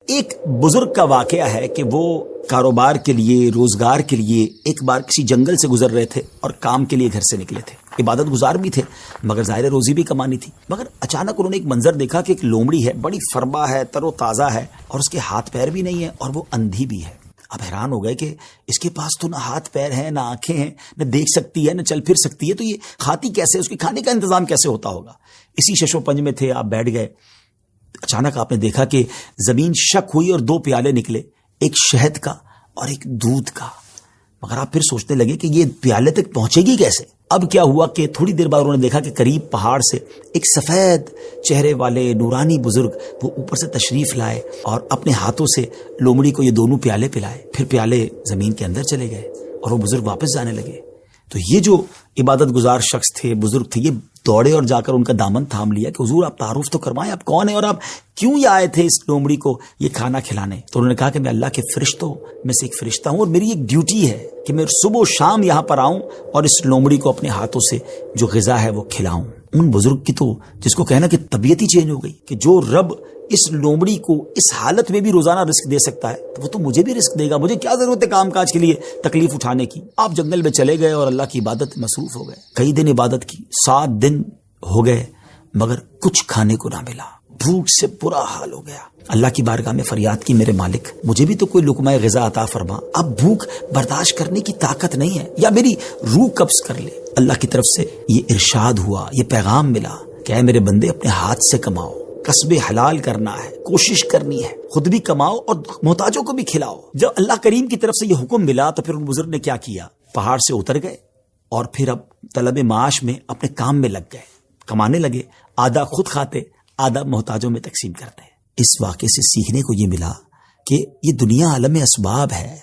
ایک بزرگ کا واقعہ ہے کہ وہ کاروبار کے لیے، روزگار کے لیے ایک بار کسی جنگل سے گزر رہے تھے اور کام کے لیے گھر سے نکلے تھے. عبادت گزار بھی تھے مگر ظاہر روزی بھی کمانی تھی. مگر اچانک انہوں نے ایک منظر دیکھا کہ ایک لومڑی ہے، بڑی فربا ہے، تر و تازہ ہے، اور اس کے ہاتھ پیر بھی نہیں ہے اور وہ اندھی بھی ہے. اب حیران ہو گئے کہ اس کے پاس تو نہ ہاتھ پیر ہیں، نہ آنکھیں ہیں، نہ دیکھ سکتی ہے، نہ چل پھر سکتی ہے، تو یہ کھاتی کیسے؟ اس کے کھانے کا انتظام کیسے ہوتا ہوگا؟ اسی شش و پنج میں تھے، آپ بیٹھ گئے. اچانک آپ نے دیکھا کہ زمین شک ہوئی اور دو پیالے نکلے، ایک شہد کا اور ایک دودھ کا. مگر آپ پھر سوچنے لگے کہ یہ پیالے تک پہنچے گی کیسے؟ اب کیا ہوا کہ تھوڑی دیر بعد انہوں نے دیکھا کہ قریب پہاڑ سے ایک سفید چہرے والے نورانی بزرگ وہ اوپر سے تشریف لائے اور اپنے ہاتھوں سے لومڑی کو یہ دونوں پیالے پلائے. پھر پیالے زمین کے اندر چلے گئے اور وہ بزرگ واپس جانے لگے. تو یہ جو عبادت گزار شخص تھے، بزرگ تھے، یہ دوڑے اور جا کر ان کا دامن تھام لیا کہ حضور آپ تعارف تو کروائیں، آپ کون ہیں اور آپ کیوں یہ آئے تھے اس لومڑی کو یہ کھانا کھلانے؟ تو انہوں نے کہا کہ میں اللہ کے فرشتوں میں سے ایک فرشتہ ہوں اور میری ایک ڈیوٹی ہے کہ میں صبح و شام یہاں پر آؤں اور اس لومڑی کو اپنے ہاتھوں سے جو غذا ہے وہ کھلاؤں. ان بزرگ کی تو جس کو کہنا کہ طبیعت ہی چینج ہو گئی کہ جو رب اس لومڑی کو اس حالت میں بھی روزانہ رزق دے سکتا ہے تو وہ تو مجھے بھی رزق دے گا. مجھے کیا ضرورت ہے کام کاج کے لیے تکلیف اٹھانے کی؟ آپ جنگل میں چلے گئے اور اللہ کی عبادت مصروف ہو گئے. کئی دن عبادت کی، 7 دن ہو گئے مگر کچھ کھانے کو نہ ملا. بھوک سے برا حال ہو گیا. اللہ کی بارگاہ میں فریاد کی، میرے مالک مجھے بھی تو کوئی لقمہ غذا عطا فرما. اب بھوک برداشت کرنے کی طاقت نہیں ہے، یا میری روح قبض کر لے. اللہ کی طرف سے یہ ارشاد ہوا، یہ پیغام ملا کہ اے میرے بندے اپنے ہاتھ سے کماؤ، کسب حلال کرنا ہے، کوشش کرنی ہے، خود بھی کماؤ اور محتاجوں کو بھی کھلاؤ. جب اللہ کریم کی طرف سے یہ حکم ملا تو پھر ان بزرگ نے کیا کیا؟ پہاڑ سے اتر گئے اور پھر اب طلب معاش میں اپنے کام میں لگ گئے، کمانے لگے. آدھا خود کھاتے، آدھا محتاجوں میں تقسیم کرتے. اس واقعے سے سیکھنے کو یہ ملا کہ یہ دنیا عالم اسباب ہے.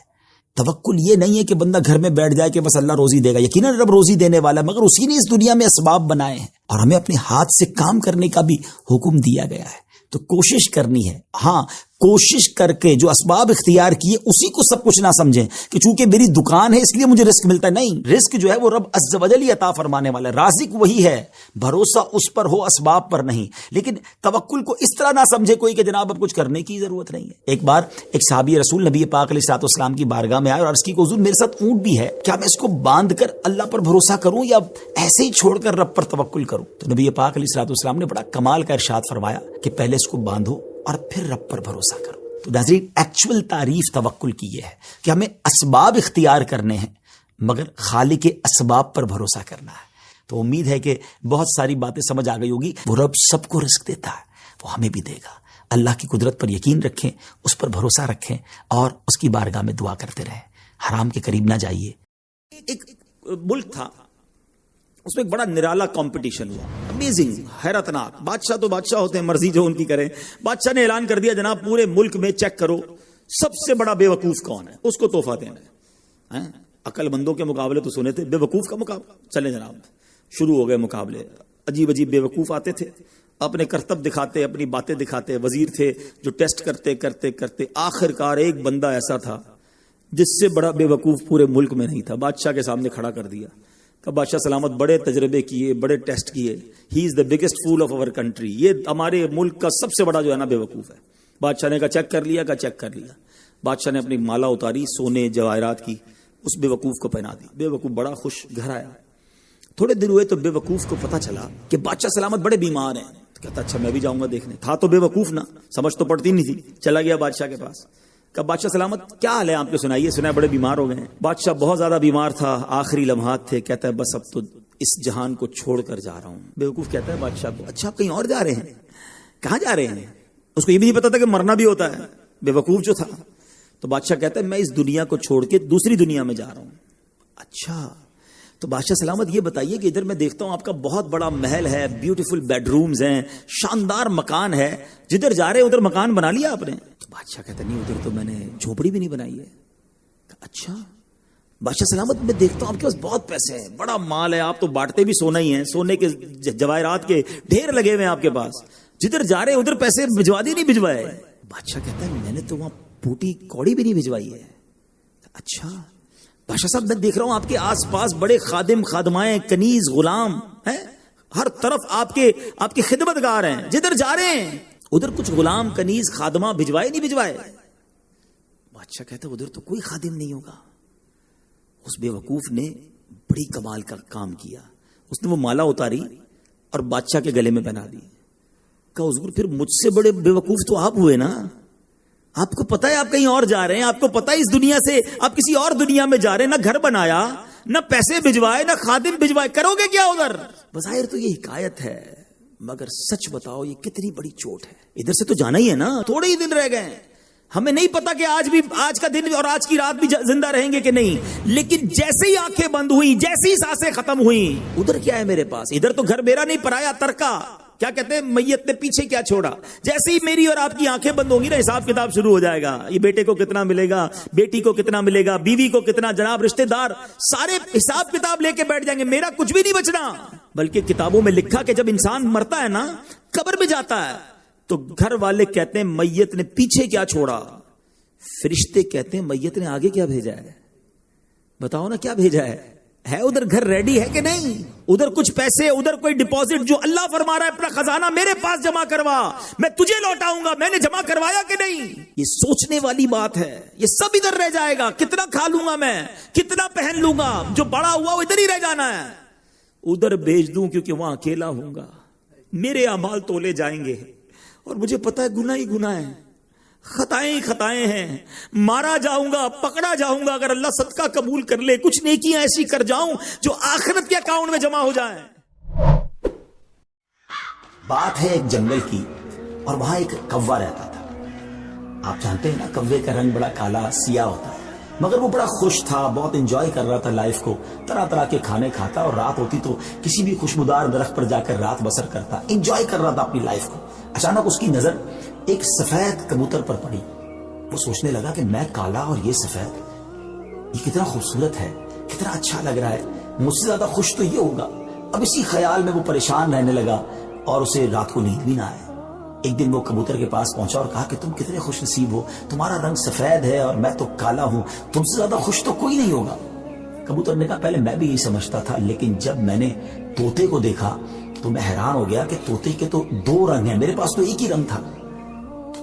توکل یہ نہیں ہے کہ بندہ گھر میں بیٹھ جائے کہ بس اللہ روزی دے گا. یقیناً رب روزی دینے والا، مگر اسی نے اس دنیا میں اسباب بنائے ہیں اور ہمیں اپنے ہاتھ سے کام کرنے کا بھی حکم دیا گیا ہے. تو کوشش کرنی ہے. ہاں، کوشش کر کے جو اسباب اختیار کیے اسی کو سب کچھ نہ سمجھیں کہ چونکہ میری دکان ہے اس لیے مجھے رزق ملتا ہے. نہیں، رزق جو ہے وہ رب عز و جل ہی عطا فرمانے والا ہے. رازق وہی ہے، بھروسہ اس پر ہو، اسباب پر نہیں. لیکن توکل کو اس طرح نہ سمجھے کوئی کہ جناب اب کچھ کرنے کی ضرورت نہیں ہے. ایک بار ایک صحابی رسول نبی پاک علیہ الصلوۃ والسلام کی بارگاہ میں آئے اور عرض کی کہ حضور میرے ساتھ اونٹ بھی ہے، کیا میں اس کو باندھ کر اللہ پر بھروسہ کروں یا ایسے ہی چھوڑ کر رب پر توکل کروں؟ تو نبی پاک علیہ الصلوۃ والسلام نے بڑا کمال کا ارشاد فرمایا کہ پہلے اس کو باندھو اور پھر رب پر بھروسہ کرو. تو ناظرین، ایکچول تعریف توکل کی یہ ہے کہ ہمیں اسباب اختیار کرنے ہیں مگر خالق کے اسباب پر بھروسہ کرنا ہے. تو امید ہے کہ بہت ساری باتیں سمجھ آ گئی ہوگی. وہ رب سب کو رزق دیتا ہے، وہ ہمیں بھی دے گا. اللہ کی قدرت پر یقین رکھیں، اس پر بھروسہ رکھیں اور اس کی بارگاہ میں دعا کرتے رہیں. حرام کے قریب نہ جائیے. ایک ملک تھا، اس میں ایک بڑا نرالا کمپٹیشن ہوا، امیزنگ، حیرت ناک. بادشاہ تو بادشاہ ہوتے ہیں، مرضی جو ان کی کریں. بادشاہ نے اعلان کر دیا جناب پورے ملک میں چیک کرو سب سے بڑا بے وقوف کون ہے، اس کو تحفہ دینا ہے. عقل مندوں کے مقابلے تو سنے تھے، بے وقوف کا مقابلہ. چلے جناب، شروع ہو گئے مقابلے. عجیب عجیب بے وقوف آتے تھے، اپنے کرتب دکھاتے، اپنی باتیں دکھاتے. وزیر تھے جو ٹیسٹ کرتے کرتے کرتے آخرکار ایک بندہ ایسا تھا جس سے بڑا بے وقوف پورے ملک میں نہیں تھا. بادشاہ کے سامنے کھڑا کر دیا. بادشاہ سلامت بڑے تجربے کیے، بڑے ٹیسٹ کیے. He is the biggest fool of our country. یہ ہمارے ملک کا سب سے بڑا جو ہے نا بے وقوف ہے. بادشاہ نے کہا چیک کر لیا، کہا چیک کر لیا. بادشاہ نے اپنی مالا اتاری سونے جواہرات کی، اس بے وقوف کو پہنا دی. بے وقوف بڑا خوش گھر آیا. تھوڑے دن ہوئے تو بے وقوف کو پتہ چلا کہ بادشاہ سلامت بڑے بیمار ہیں. کہتا اچھا میں بھی جاؤں گا دیکھنے. تھا تو بے وقوف نا، سمجھ تو پڑتی نہیں تھی. چلا گیا بادشاہ کے پاس. کہ بادشاہ سلامت کیا حال ہے آپ کے؟ سنائیے. سنا بڑے بیمار ہو گئے ہیں. بادشاہ بہت زیادہ بیمار تھا، آخری لمحات تھے. کہتا ہے بس اب تو اس جہان کو چھوڑ کر جا رہا ہوں. بیوقوف کہتا ہے بادشاہ کو اچھا آپ کہیں اور جا رہے ہیں؟ کہاں جا رہے ہیں؟ اس کو یہ بھی نہیں پتا تھا کہ مرنا بھی ہوتا ہے، بیوقوف جو تھا. تو بادشاہ کہتا ہے میں اس دنیا کو چھوڑ کے دوسری دنیا میں جا رہا ہوں. اچھا تو بادشاہ سلامت یہ بتائیے کہ ادھر میں دیکھتا ہوں آپ کا بہت بڑا محل ہے، بیوٹیفل بیڈ رومز ہیں، شاندار مکان ہے، جدھر جا رہے ادھر مکان بنا لیا آپ نے؟ تو بادشاہ کہتا نہیں ادھر تو میں نے جھوپڑی بھی نہیں بنائی ہے. اچھا بادشاہ سلامت میں دیکھتا ہوں آپ کے پاس بہت پیسے ہیں، بڑا مال ہے، آپ تو بانٹتے بھی سونا ہی ہیں، سونے کے جواہرات کے ڈھیر لگے ہوئے ہیں آپ کے پاس، جدھر جا رہے ادھر پیسے بھجوا دی نہیں بھجوائے؟ بادشاہ کہتا ہے میں نے تو وہاں پوٹی کوڑی بھی نہیں بھجوائی ہے. اچھا بادشاہ صاحب میں دیکھ رہا ہوں آپ کے آس پاس بڑے خادم خادمائیں، کنیز غلام ہیں، ہر طرف آپ کے خدمت گار ہیں، جدھر جا رہے ہیں ادھر کچھ غلام کنیز خادمہ بھجوائے نہیں بھجوائے؟ بادشاہ کہتا ادھر تو کوئی خادم نہیں ہوگا. اس بے وقوف نے بڑی کمال کا کام کیا. اس نے وہ مالا اتاری اور بادشاہ کے گلے میں پہنا دی. کہا حضور پھر مجھ سے بڑے بے وقوف تو آپ ہوئے نا. آپ کو پتا ہے آپ کہیں اور جا رہے ہیں, آپ کو پتا ہے اس دنیا سے آپ کسی اور دنیا میں جا رہے ہیں, نہ گھر بنایا, نہ پیسے بھجوائے, نہ خادم بھجوائے, کرو گے کیا ادھر؟ بظاہر تو یہ حکایت ہے, مگر سچ بتاؤ یہ کتنی بڑی چوٹ ہے. ادھر سے تو جانا ہی ہے نا, تھوڑے ہی دن رہ گئے ہیں. ہمیں نہیں پتا کہ آج کا دن اور آج کی رات بھی زندہ رہیں گے کہ نہیں, لیکن جیسے ہی آنکھیں بند ہوئی, جیسے ہی سانسیں ختم ہوئی, ادھر کیا ہے میرے پاس؟ ادھر تو گھر میرا نہیں, پرایا ترکا. کیا کہتے ہیں, میت نے پیچھے کیا چھوڑا. جیسے ہی میری اور آپ کی آنکھیں بند ہوں گی نا, حساب کتاب شروع ہو جائے گا. یہ بیٹے کو کتنا ملے گا, بیٹی کو کتنا ملے گا, بیوی کو کتنا, جناب رشتہ دار سارے حساب کتاب لے کے بیٹھ جائیں گے. میرا کچھ بھی نہیں بچنا. بلکہ کتابوں میں لکھا کہ جب انسان مرتا ہے نا, قبر میں جاتا ہے, تو گھر والے کہتے ہیں میت نے پیچھے کیا چھوڑا, فرشتے کہتے ہیں میت نے آگے کیا بھیجا ہے. بتاؤ نا کیا بھیجا ہے ادھر گھر ریڈی ہے کہ نہیں؟ ادھر کچھ پیسے, ادھر کوئی ڈپازٹ, جو اللہ فرما رہا ہے اپنا خزانہ میرے پاس جمع کروا, میں تجھے لوٹاؤں گا, میں نے جمع کروایا کہ نہیں؟ یہ سوچنے والی بات ہے. یہ سب ادھر رہ جائے گا. کتنا کھا لوں گا میں, کتنا پہن لوں گا, جو بڑا ہوا وہ ادھر ہی رہ جانا ہے. ادھر بھیج دوں کیونکہ وہاں اکیلا ہوں گا, میرے اعمال تولے جائیں گے, اور مجھے پتا ہے گناہ ہی گناہ ہے, خطائیں خطائیں ہیں. مارا جاؤں گا, پکڑا جاؤں گا, اگر اللہ صدقہ قبول کر لے, کچھ نیکیاں ایسی کر جاؤں جو آخرت کے اکاؤنٹ میں جمع ہو جائیں. بات ہے ایک جنگل کی, اور وہاں ایک کوا رہتا تھا. آپ جانتے ہیں نا, کوے کا رنگ بڑا کالا سیاہ ہوتا ہے, مگر وہ بڑا خوش تھا, بہت انجوائے کر رہا تھا لائف کو. طرح طرح کے کھانے کھاتا, اور رات ہوتی تو کسی بھی خوشبودار درخت پر جا کر رات بسر کرتا, انجوائے کر رہا تھا اپنی لائف کو. اچانک اس کی نظر ایک سفید کبوتر پر پڑی. وہ سوچنے لگا کہ میں کالا اور یہ سفید, یہ کتنا خوبصورت ہے, کتنا اچھا لگ رہا ہے, مجھ سے زیادہ خوش تو یہ ہوگا. اب اسی خیال میں وہ پریشان رہنے لگا, اور اسے رات کو نیند بھی نہ آئے. ایک دن وہ کبوتر کے پاس پہنچا اور کہا کہ تم کتنے خوش نصیب ہو, تمہارا رنگ سفید ہے اور میں تو کالا ہوں, تم سے زیادہ خوش تو کوئی نہیں ہوگا. کبوتر نے کہا پہلے میں بھی یہی سمجھتا تھا, لیکن جب میں نے طوطے کو دیکھا تو میں حیران ہو گیا کہ طوطے کے تو دو رنگ ہیں, میرے پاس تو ایک ہی رنگ تھا.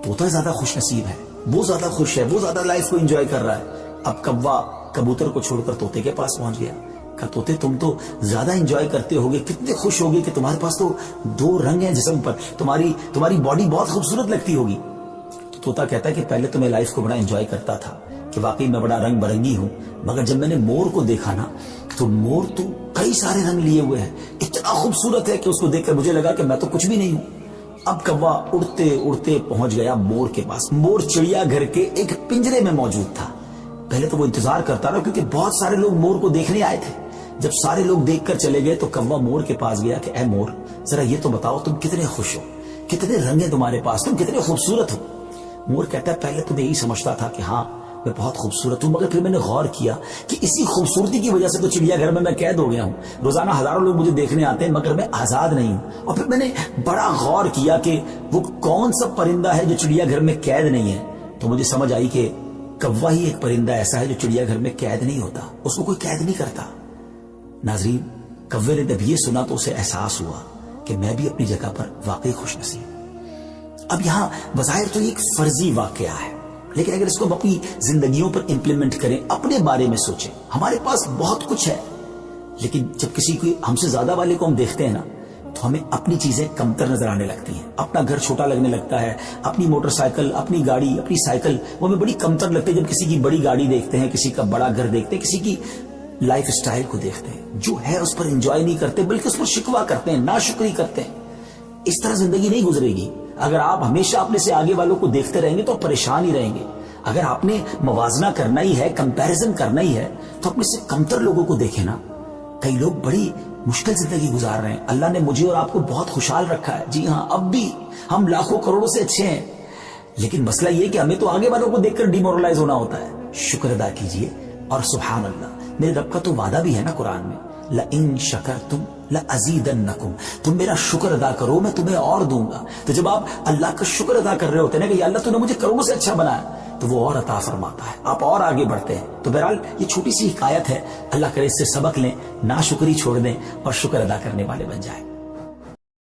طوطا زیادہ خوش نصیب ہے, وہ زیادہ خوش ہے, وہ زیادہ لائف کو انجوائے کر رہا ہے. اب کوا کبوتر کو چھوڑ کر طوطے کے پاس پہنچ گیا. کہا طوطے تم تو زیادہ انجوائے کرتے ہوگے, کتنے خوش ہوگے کہ تمہارے پاس تو دو رنگ ہیں جسم پر, تمہاری باڈی بہت خوبصورت لگتی ہوگی. تو طوطا کہتا ہے کہ پہلے تو میں لائف کو بڑا انجوائے کرتا تھا کہ واقعی میں بڑا رنگ برنگی ہوں, مگر جب میں نے مور کو دیکھا نا, تو مور تو کئی سارے رنگ لیے ہوئے ہیں, اتنا خوبصورت ہے کہ اس کو دیکھ کر مجھے لگا کہ میں تو کچھ بھی نہیں ہوں. اب کوا اڑتے اڑتے پہنچ گیا مور کے پاس. مور چڑیا گھر کے ایک پنجرے میں موجود تھا. پہلے تو وہ انتظار کرتا رہا کیونکہ بہت سارے لوگ مور کو دیکھنے آئے تھے. جب سارے لوگ دیکھ کر چلے گئے تو کوا مور کے پاس گیا کہ اے مور, ذرا یہ تو بتاؤ تم کتنے خوش ہو, کتنے رنگ ہیں تمہارے پاس, تم کتنے خوبصورت ہو. مور کہتا ہے پہلے تو میں یہی سمجھتا تھا کہ ہاں میں بہت خوبصورت ہوں, مگر پھر میں نے غور کیا کہ اسی خوبصورتی کی وجہ سے تو چڑیا گھر میں قید ہو گیا ہوں. روزانہ ہزاروں لوگ مجھے دیکھنے آتے ہیں مگر میں آزاد نہیں ہوں. اور پھر میں نے بڑا غور کیا کہ وہ کون سا پرندہ ہے جو چڑیا گھر میں قید نہیں ہے. تو مجھے سمجھ آئی کہ کوا ہی ایک پرندہ ایسا ہے جو چڑیا گھر میں قید نہیں ہوتا, اس کو کوئی قید نہیں کرتا. ناظرین, کوے نے جب یہ سنا تو اسے احساس ہوا کہ میں بھی اپنی جگہ پر واقعی خوش نصیب. اب یہاں بظاہر تو ایک فرضی واقعہ ہے, لیکن اگر اس کو ہم اپنی زندگیوں پر امپلیمنٹ کریں, اپنے بارے میں سوچیں, ہمارے پاس بہت کچھ ہے, لیکن جب کسی کو ہم سے زیادہ والے کو ہم دیکھتے ہیں نا, تو ہمیں اپنی چیزیں کمتر نظر آنے لگتی ہیں. اپنا گھر چھوٹا لگنے لگتا ہے, اپنی موٹر سائیکل, اپنی گاڑی, اپنی سائیکل وہ ہمیں بڑی کمتر لگتی ہے جب کسی کی بڑی گاڑی دیکھتے ہیں, کسی کا بڑا گھر دیکھتے ہیں, کسی کی لائف اسٹائل کو دیکھتے ہیں. جو ہے اس پر انجوائے نہیں کرتے, بلکہ اس پر شکوہ کرتے ہیں, ناشکری کرتے ہیں. اس طرح زندگی نہیں گزرے گی. اگر آپ ہمیشہ اپنے سے آگے والوں کو دیکھتے رہیں گے تو پریشان ہی رہیں گے. اگر آپ نے موازنہ کرنا ہی ہے, کمپیریزن کرنا ہی ہے, تو اپنے سے کمتر لوگوں کو دیکھیں نا. کئی لوگ بڑی مشکل زندگی گزار رہے ہیں. اللہ نے مجھے اور آپ کو بہت خوشحال رکھا ہے. جی ہاں, اب بھی ہم لاکھوں کروڑوں سے اچھے ہیں, لیکن مسئلہ یہ کہ ہمیں تو آگے والوں کو دیکھ کر ڈیمورلائز ہونا ہوتا ہے. شکر ادا کیجئے, اور سبحان اللہ, میرے رب کا تو وعدہ بھی ہے نا قرآن میں, لَإِن شَكَرْتُمْ لَأَزِيدَنَّكُمْ, تم میرا شکر ادا کرو میں تمہیں اور دوں گا. تو جب آپ اللہ کا شکر ادا کر رہے ہوتے ہیں نا کہ یا اللہ تو نے مجھے کروڑوں سے اچھا بنایا, تو وہ اور عطا فرماتا ہے, آپ اور آگے بڑھتے ہیں. تو بہرحال یہ چھوٹی سی حکایت ہے, اللہ کرے اس سے سبق لیں, ناشکری چھوڑ دیں اور شکر ادا کرنے والے بن جائیں.